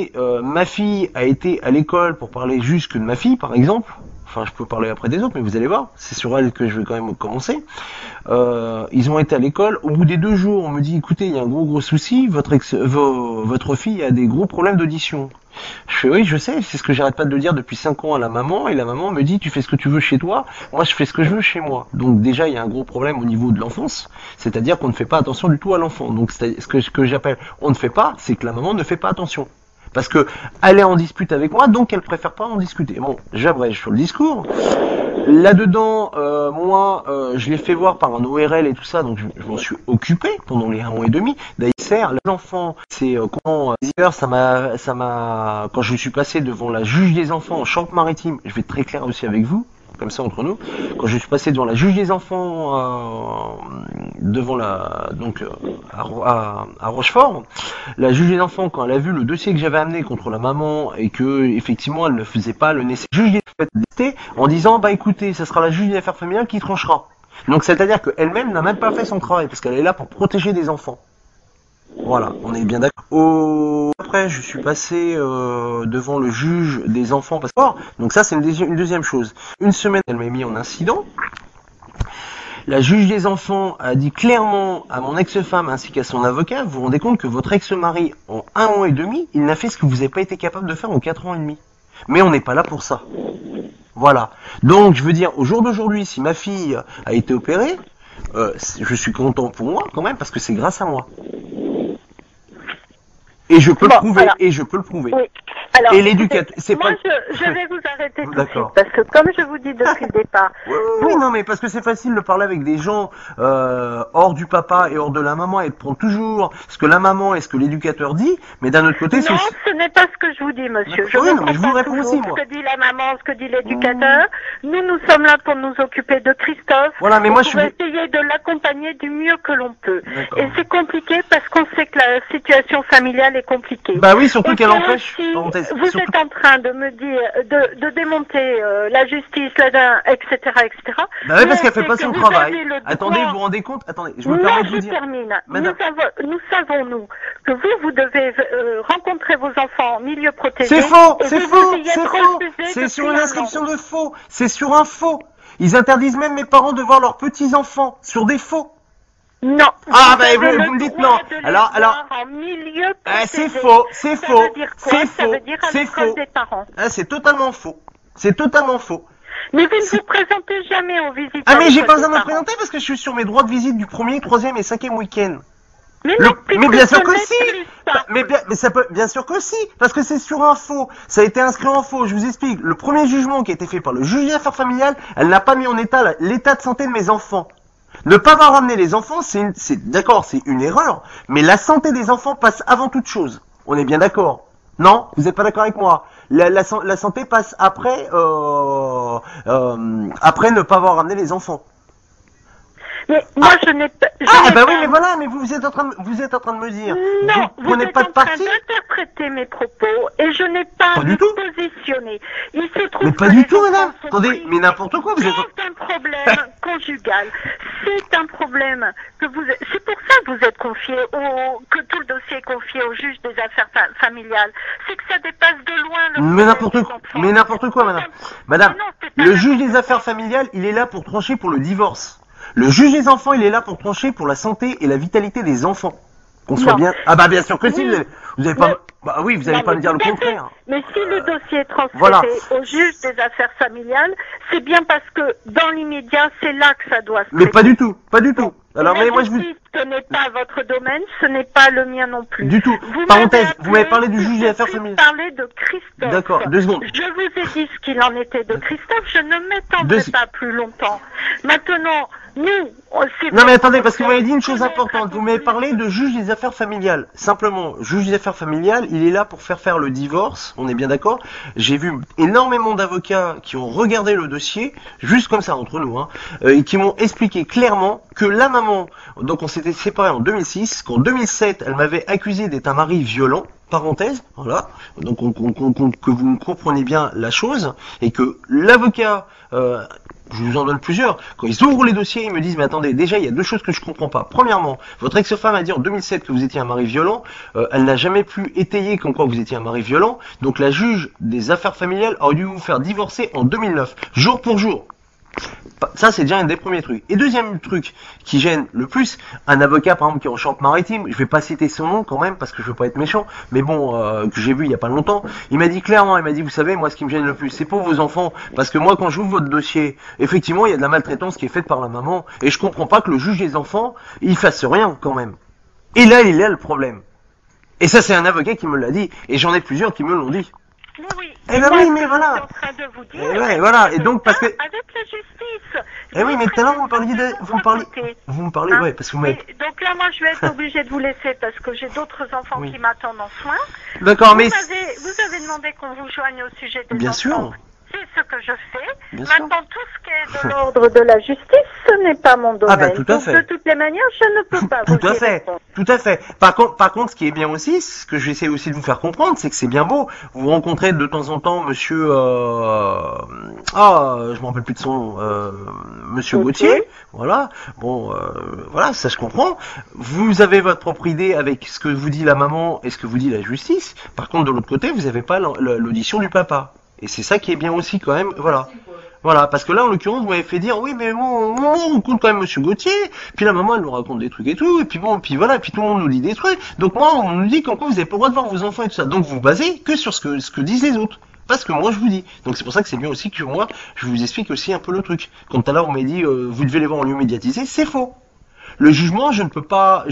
écoutez, ma fille a été à l'école pour parler juste que de ma fille, par exemple. Enfin, je peux parler après des autres, mais vous allez voir, c'est sur elle que je vais quand même commencer. Ils ont été à l'école. Au bout des 2 jours, on me dit, écoutez, il y a un gros souci, votre fille a des gros problèmes d'audition. Je fais, oui, je sais, c'est ce que j'arrête pas de dire depuis 5 ans à la maman, et la maman me dit, tu fais ce que tu veux chez toi, moi je fais ce que je veux chez moi. Donc déjà, il y a un gros problème au niveau de l'enfance, c'est-à-dire qu'on ne fait pas attention du tout à l'enfant. Donc ce que j'appelle, on ne fait pas, c'est que la maman ne fait pas attention. Parce que elle est en dispute avec moi, donc elle préfère pas en discuter. Bon, j'abrège sur le discours. Là-dedans, moi, je l'ai fait voir par un ORL et tout ça, donc je m'en suis occupé pendant les 1 mois et demi. D'ailleurs, l'enfant, c'est comment d'ailleurs, ça m'a, quand je suis passé devant la juge des enfants en Charente-Maritime, je vais être très clair aussi avec vous, comme ça entre nous, quand je suis passé devant la juge des enfants devant à Rochefort, la juge des enfants, quand elle a vu le dossier que j'avais amené contre la maman et que effectivement elle ne faisait pas le nécessaire, juge des enfants en disant bah écoutez, ça sera la juge des affaires familiales qui tranchera. Donc c'est-à-dire qu'elle-même n'a même pas fait son travail parce qu'elle est là pour protéger des enfants. Voilà, on est bien d'accord. Après, je suis passé devant le juge des enfants parce que donc ça c'est une deuxième chose. Une semaine, elle m'a mis en incident. La juge des enfants a dit clairement à mon ex-femme ainsi qu'à son avocat, vous vous rendez compte que votre ex-mari, en 1 an et demi, il n'a fait ce que vous n'avez pas été capable de faire en 4 ans et demi. Mais on n'est pas là pour ça. Voilà. Donc, je veux dire, au jour d'aujourd'hui, si ma fille a été opérée, je suis content pour moi quand même parce que c'est grâce à moi. Et je peux le prouver. Alors, et je peux le prouver. Oui. Alors, et l'éducateur, c'est moi, pas. je vais vous arrêter tout de suite parce que comme je vous dis depuis le départ. Oui, non, mais parce que c'est facile de parler avec des gens hors du papa et hors de la maman et de prendre toujours ce que la maman et ce que l'éducateur dit, mais d'un autre côté, non, ce n'est pas ce que je vous dis, monsieur. Je vous réponds aussi, moi. Ce que dit la maman, ce que dit l'éducateur. Nous sommes là pour nous occuper de Christophe. Voilà, mais moi, pour essayer de l'accompagner du mieux que l'on peut. Et c'est compliqué parce qu'on sait que la situation familiale est compliquée. Bah oui, surtout qu'elle empêche. Vous êtes en train de me dire de démonter la justice, etc., etc. Bah oui, parce qu'elle fait pas son travail. Attendez, vous vous rendez compte? Attendez, je me permets de vous dire. Termine. Nous savons que vous devez rencontrer vos enfants en milieu protégé. C'est faux, c'est faux, c'est faux. C'est sur une inscription de faux. C'est sur un faux. Ils interdisent même mes parents de voir leurs petits-enfants sur des faux. Non. Ah bah vous me dites non. Alors c'est faux, c'est faux, c'est faux, c'est faux. Ah, c'est totalement faux. C'est totalement faux. Mais vous ne vous présentez jamais en visite. Ah mais j'ai pas besoin de me présenter parce que je suis sur mes droits de visite du 1er, 3e et 5e week-end. Mais bien sûr que si. Mais ça peut, bien sûr que si, parce que c'est sur un faux. Ça a été inscrit en faux. Je vous explique. Le premier jugement qui a été fait par le juge des affaires familiales, elle n'a pas mis en état l'état de santé de mes enfants. Ne pas avoir ramené les enfants, d'accord, c'est une erreur, mais la santé des enfants passe avant toute chose. On est bien d'accord? Non? Vous n'êtes pas d'accord avec moi? La santé passe après, après ne pas avoir ramené les enfants. Mais moi, je n'ai pas. Oui, mais voilà, mais vous êtes en train de me dire. Non, vous êtes en train d'interpréter mes propos et je n'ai pas du tout positionné. Il se trouve mais pas du tout, madame. Attendez, mais n'importe quoi, vous êtes. C'est un problème conjugal. C'est un problème que c'est pour ça que vous êtes confié que tout le dossier est confié au juge des affaires familiales. C'est que ça dépasse de loin le. Mais n'importe quoi, madame. Madame, le juge des affaires familiales, il est là pour trancher pour le divorce. Le juge des enfants, il est là pour trancher pour la santé et la vitalité des enfants. Qu'on soit bien. Ah bah bien sûr que si, vous avez pas. Bah oui, vous allez pas me dire le contraire. Mais si le dossier est transféré au juge des affaires familiales, c'est bien parce que dans l'immédiat, c'est là que ça doit se traiter. Mais pas du tout, pas du tout. Alors mais moi je vous. Ce n'est pas votre domaine, ce n'est pas le mien non plus. Du tout. Parenthèse, vous m'avez parlé du juge des affaires familiales. Vous m'avez parlé de Christophe. D'accord, 2 secondes. Je vous ai dit ce qu'il en était de Christophe, je ne m'étendrai pas plus longtemps. Maintenant, non mais attendez, parce que vous m'avez dit une chose importante. Vous m'avez parlé de juge des affaires familiales. Simplement, juge des affaires familiales, il est là pour faire le divorce. On est bien d'accord. J'ai vu énormément d'avocats qui ont regardé le dossier, juste comme ça entre nous, et qui m'ont expliqué clairement que la maman, donc on s'était séparés en 2006, qu'en 2007, elle m'avait accusé d'être un mari violent. parenthèse, voilà, donc que vous compreniez bien la chose, et que l'avocat, je vous en donne plusieurs, quand ils ouvrent les dossiers, ils me disent, mais attendez, déjà, il y a deux choses que je comprends pas. Premièrement, votre ex-femme a dit en 2007 que vous étiez un mari violent, elle n'a jamais pu étayer comme quoi vous étiez un mari violent, donc la juge des affaires familiales aurait dû vous faire divorcer en 2009, jour pour jour. Ça, c'est déjà un des premiers trucs. Et deuxième truc qui gêne le plus, un avocat, par exemple, qui est en Charente-Maritime, je vais pas citer son nom quand même, parce que je veux pas être méchant, mais bon, que j'ai vu il y a pas longtemps, il m'a dit clairement, il m'a dit, vous savez, moi, ce qui me gêne le plus, c'est pour vos enfants, parce que moi, quand j'ouvre votre dossier, effectivement, il y a de la maltraitance qui est faite par la maman, et je comprends pas que le juge des enfants, il fasse rien, quand même. Et là, il est le problème. Et ça, c'est un avocat qui me l'a dit, et j'en ai plusieurs qui me l'ont dit. Mais oui. Eh ben oui, mais voilà. Je suis en train de vous dire. Et ouais, voilà. Et donc, parce que. Avec la justice. Eh oui, mais tout à l'heure, vous me parliez de. Vous me parlez, ouais, parce que vous m'avez. Donc là, moi, je vais être obligée de vous laisser parce que j'ai d'autres enfants Oui. qui m'attendent en soins. D'accord, mais. Vous avez demandé qu'on vous joigne au sujet des Bien enfants. sûr. C'est ce que je fais. Bien sûr. Maintenant, tout ce qui est de l'ordre de la justice, ce n'est pas mon domaine. Ah bah tout à fait. Donc, de toutes les manières, je ne peux pas vous Tout à y fait, répondre. tout à fait. Par contre, ce qui est bien aussi, ce que j'essaie aussi de vous faire comprendre, c'est que c'est bien beau. Vous rencontrez de temps en temps monsieur, je me rappelle plus de son nom, monsieur Gauthier. Voilà. Bon, voilà, ça je comprends. Vous avez votre propre idée avec ce que vous dit la maman et ce que vous dit la justice. Par contre, de l'autre côté, vous n'avez pas l'audition du papa. Et c'est ça qui est bien aussi quand même. Voilà. Voilà, parce que là, en l'occurrence, vous m'avez fait dire, oui, mais bon, on compte quand même Monsieur Gauthier, puis la maman, elle nous raconte des trucs et tout, et puis bon, puis voilà, puis tout le monde nous dit des trucs, donc moi, on nous dit qu'en quoi vous avez pas le droit de voir vos enfants et tout ça, donc vous basez que sur ce que disent les autres, pas ce que moi je vous dis. Donc c'est pour ça que c'est bien aussi que moi, je vous explique aussi un peu le truc. Quand tout à l'heure, vous m'avez dit, vous devez les voir en lieu médiatisé, c'est faux. Le jugement, je ne peux pas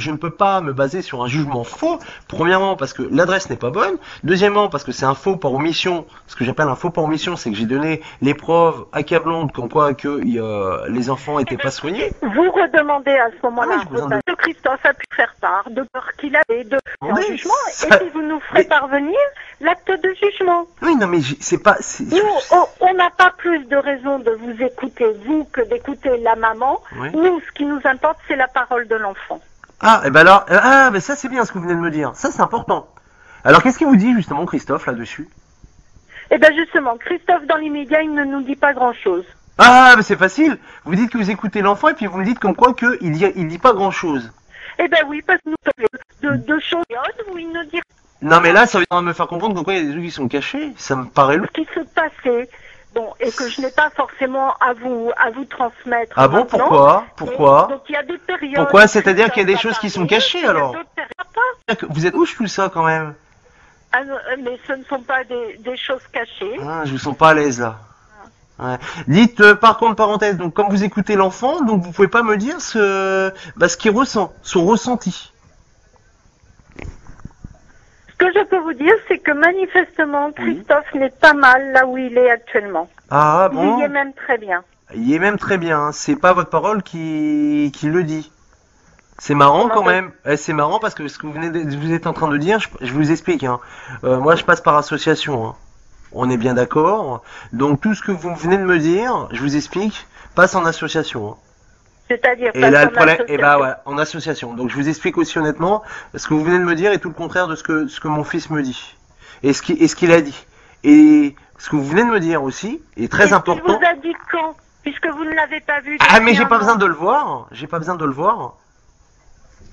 me baser sur un jugement faux. Premièrement, parce que l'adresse n'est pas bonne. Deuxièmement, parce que c'est un faux par omission. Ce que j'appelle un faux par omission, c'est que j'ai donné les preuves accablantes comme quoi que les enfants étaient pas soignés. Vous redemandez à ce moment-là Oui, je que Christophe a pu faire part de peur qu'il avait de Oui, jugement, ça- et puis vous nous ferez parvenir l'acte de jugement. Oui, non, mais c'est pas. Nous, on n'a pas plus de raison de vous écouter, vous, que d'écouter la maman. Oui. Nous, ce qui nous importe, c'est la parole de l'enfant. Ah, et ben alors, ben ça c'est bien ce que vous venez de me dire. Ça c'est important. Alors qu'est-ce qu'il vous dit justement Christophe là-dessus? Eh bien justement, Christophe, dans l'immédiat, il ne nous dit pas grand-chose. Ah, mais c'est facile. Vous dites que vous écoutez l'enfant et puis vous me dites comme quoi que il dit pas grand-chose. Eh bien oui, parce que nous avons de choses où il ne dit Non, mais là ça veut me faire comprendre comme quoi il y a des trucs qui sont cachés. Ça me paraît lourd. ce qui se passait. Bon, et que je n'ai pas forcément à vous transmettre. Ah bon, maintenant. pourquoi? Pourquoi? Donc il y a des périodes. Pourquoi? C'est-à-dire qu'il y a des choses qui sont cachées alors? Il y a d'autres périodes pas. Vous êtes ouche tout ça quand même. Ah, mais ce ne sont pas des choses cachées. Ah, je vous sens pas à l'aise là. Ouais. Dites par contre parenthèse, donc comme vous écoutez l'enfant, donc vous pouvez pas me dire ce qu'il ressent, son ressenti. Ce que je peux vous dire, c'est que manifestement, Christophe n'est pas mal là où il est actuellement. Ah bon? Il y est même très bien. Il est même très bien. Hein. C'est pas votre parole qui le dit. C'est marrant quand même. C'est marrant parce que ce que vous êtes en train de dire, je vous explique. Hein. Moi, je passe par association. Hein. On est bien d'accord. Donc tout ce que vous venez de me dire, je vous explique, passe en association. Hein. C'est-à-dire Et là, le problème, ouais, en association. Donc, je vous explique aussi honnêtement, ce que vous venez de me dire est tout le contraire de ce que mon fils me dit. Et ce qu'il a dit. Et ce que vous venez de me dire aussi est très important. Il vous a dit quand? Puisque vous ne l'avez pas vu. Ah, mais j'ai pas besoin de le voir. J'ai pas besoin de le voir.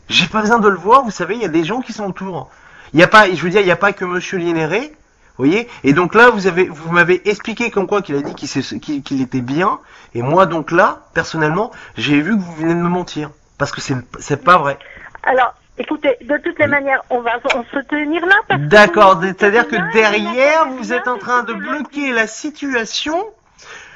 J'ai pas besoin de le voir. Vous savez, il y a des gens qui sont autour. Il y a pas, je veux dire, il n'y a pas que Monsieur Liénéré. Vous voyez? Et donc là, vous m'avez expliqué comme quoi qu'il a dit qu'il était bien. Et moi, donc là, personnellement, j'ai vu que vous venez de me mentir. Parce que c'est pas vrai. Alors, écoutez, de toutes les manières, on se tenir là. D'accord. C'est-à-dire que derrière, vous êtes en train de bloquer la situation.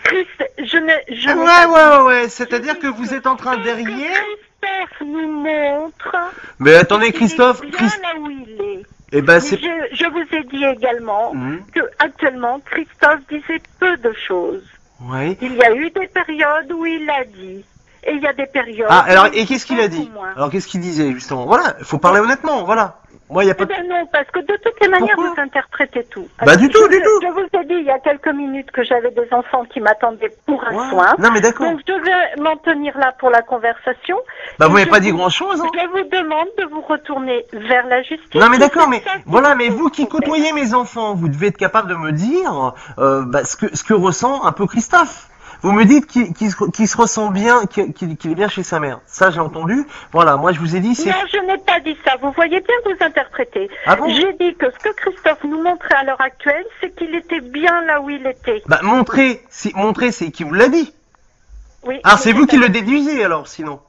Christ, Ouais. C'est-à-dire que vous êtes en train derrière. Christophe nous montre. Mais attendez, Christophe. Là où il est. Eh ben, c'est. Je vous ai dit également que actuellement Christophe disait peu de choses. Oui. Il y a eu des périodes où il a dit, et il y a des périodes. Ah, alors, et qu'est-ce qu'il a dit? Alors, qu'est-ce qu'il disait, justement? Voilà, il faut parler honnêtement, voilà. Moi, il y a Eh pas de... ben non, parce que de toutes les manières, Pourquoi vous interprétez tout. Bah, du tout, du tout. Je vous ai dit il y a quelques minutes que j'avais des enfants qui m'attendaient pour un Ouais. soin. Non, mais d'accord. Donc, je vais m'en tenir là pour la conversation. Bah, Et vous m'avez je pas dit grand-chose, hein. Je vous demande de vous retourner vers la justice. Non, mais d'accord, C'est mais ça qui voilà, vous mais pose vous qui problème. côtoyez mes enfants, vous devez être capable de me dire ce que ressent un peu Christophe. Vous me dites qu'il se ressent bien, qu'il est bien chez sa mère. Ça, j'ai entendu. Voilà, moi, je vous ai dit, c'est... Non, je n'ai pas dit ça. Vous voyez bien que vous interprétez. Ah bon? J'ai dit que ce que Christophe nous montrait à l'heure actuelle, c'est qu'il était bien là où il était. Bah, montrer, c'est qui vous l'a dit. Oui. Ah, mais c'est vous qui pas- le déduisez, alors, sinon.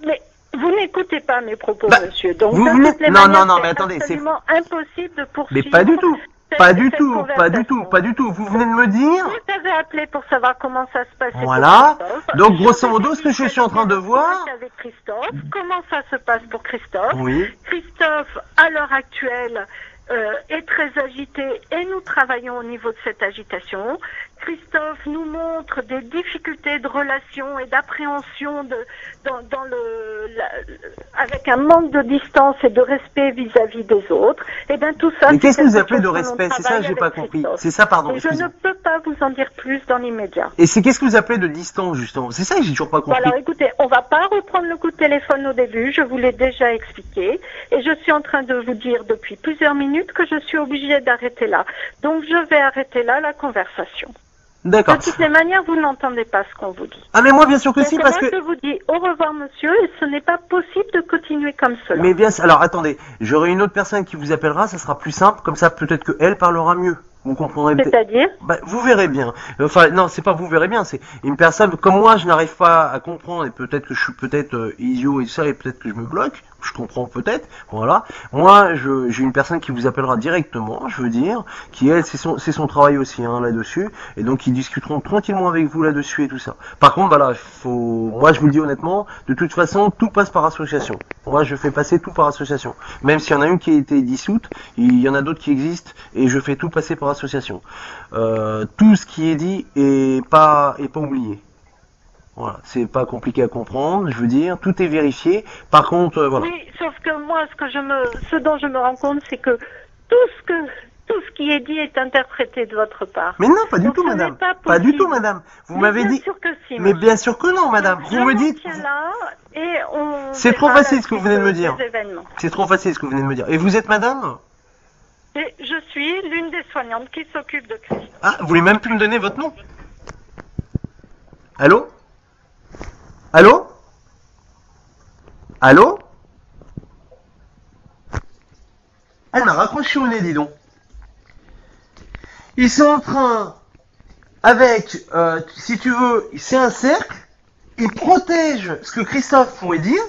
Mais vous n'écoutez pas mes propos, Bah, monsieur. Donc, vous de venez- toutes les non, manières, non, c'est mais attendez, c'est- absolument impossible de poursuivre. Mais pas du tout. cette- Pas du cette tout, pas du tout, conversation. pas du tout. Vous venez de me dire... Vous avez appelé pour savoir comment ça se passait. Voilà. pour Christophe. Donc, grosso Je modo, vous ai ce que dit je suis en train de quel était le voir- contact avec Christophe, comment ça se passe pour Christophe. Oui. Christophe, à l'heure actuelle, est très agité et nous travaillons au niveau de cette agitation. Christophe nous montre des difficultés de relation et d'appréhension avec un manque de distance et de respect vis-à-vis des autres. Et bien tout ça. Mais qu'est-ce que c'est vous quelque appelez de chose que l'on respect? C'est ça, travaille j'ai pas avec compris. Christophe. C'est ça, pardon, Et je ne excusez-moi. peux pas vous en dire plus dans l'immédiat. Et c'est qu'est-ce que vous appelez de distance, justement? C'est ça que j'ai toujours pas Bon, compris. alors écoutez, on va pas reprendre le coup de téléphone au début, je vous l'ai déjà expliqué, et je suis en train de vous dire depuis plusieurs minutes que je suis obligée d'arrêter là. Donc je vais arrêter là la conversation. D'accord. De toutes les manières, vous n'entendez pas ce qu'on vous dit. Ah, mais moi, bien sûr que Donc, si, c'est parce moi que... je vous dis au revoir monsieur, et ce n'est pas possible de continuer comme cela. Mais bien, alors attendez, j'aurai une autre personne qui vous appellera, ça sera plus simple, comme ça peut-être que elle parlera mieux. Vous comprendrez peut-être. C'est-à-dire Bah, vous verrez bien. Enfin, non, c'est pas vous verrez bien, c'est une personne comme moi, je n'arrive pas à comprendre, et peut-être que je suis peut-être idiot et ça, et peut-être que je me bloque. Je comprends peut-être. Voilà. Moi, j'ai une personne qui vous appellera directement, je veux dire, qui elle, c'est son travail aussi, hein, là-dessus, et donc ils discuteront tranquillement avec vous là-dessus et tout ça. Par contre, voilà, moi, je vous le dis honnêtement, de toute façon, tout passe par association. Moi, je fais passer tout par association. Même s'il y en a une qui a été dissoute, il y en a d'autres qui existent, et je fais tout passer par association. Tout ce qui est dit est pas oublié. Voilà, c'est pas compliqué à comprendre, je veux dire, tout est vérifié. Par contre, voilà. Oui, sauf que moi, ce dont je me rends compte, c'est que tout ce qui est dit est interprété de votre part. Mais non, pas du Donc, tout, ce n'est madame. pas Pas du possible. tout, madame. Vous Mais m'avez bien dit. sûr que si, Mais monsieur. bien sûr que non, madame. Donc, Vous je me m'en dites. tiens là et on C'est trop verra la facile ce que vous venez de me suite dire. des événements. C'est trop facile ce que vous venez de me dire. Et vous êtes madame? Et je suis l'une des soignantes qui s'occupe de Christophe. Ah, vous voulez même plus me donner votre nom? Allô? Allô? Allô? Elle m'a raccroché au nez, dis donc. Ils sont en train, avec, si tu veux, c'est un cercle, ils protègent ce que Christophe pourrait dire,